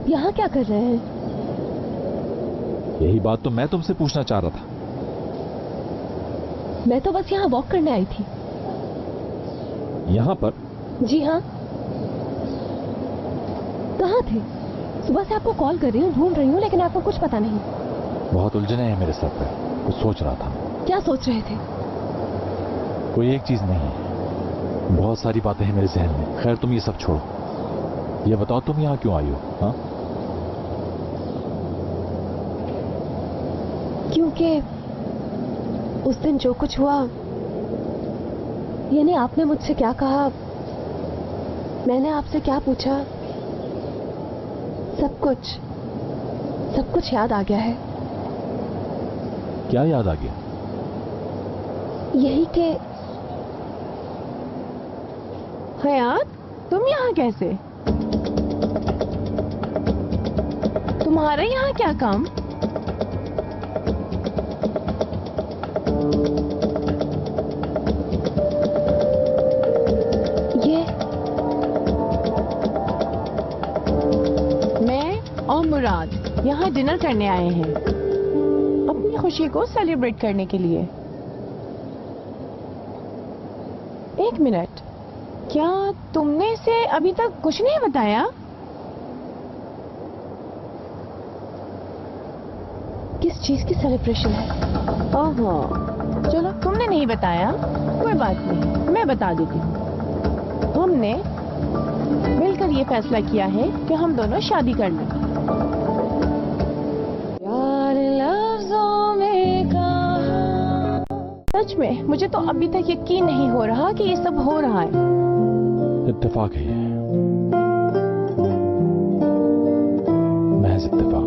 यहाँ क्या कर रहे हैं? यही बात तो मैं तुमसे पूछना चाह रहा था। मैं तो बस यहाँ वॉक करने आई थी। यहाँ पर? जी हाँ। कहाँ थे? सुबह से आपको कॉल कर रही हूँ, ढूंढ रही हूँ, लेकिन आपको कुछ पता नहीं। बहुत उलझने हैं मेरे सर पे, कुछ सोच रहा था। क्या सोच रहे थे? कोई एक चीज नहीं, बहुत सारी बातें हैं मेरे जहन में। खैर तुम ये सब छोड़ो, ये बताओ तुम यहाँ क्यों आई हो? हाँ? क्योंकि उस दिन जो कुछ हुआ, यानी आपने मुझसे क्या कहा, मैंने आपसे क्या पूछा, सब कुछ याद आ गया है। क्या याद आ गया? यही कि हयात, तुम यहाँ कैसे? तुम्हारा यहाँ क्या काम? ये मैं और मुराद यहाँ डिनर करने आए हैं, अपनी खुशी को सेलिब्रेट करने के लिए। एक मिनट, क्या तुमने इसे अभी तक कुछ नहीं बताया? किस चीज की सेलिब्रेशन है? ओहो, चलो तुमने नहीं बताया, कोई बात नहीं, मैं बता देती हूँ। हमने मिलकर ये फैसला किया है कि हम दोनों शादी कर लें। यार लफ्ज़ों में कहा। सच में मुझे तो अभी तक यकीन नहीं हो रहा कि ये सब हो रहा है। इत्तेफाक है ये, महज इत्तेफाक।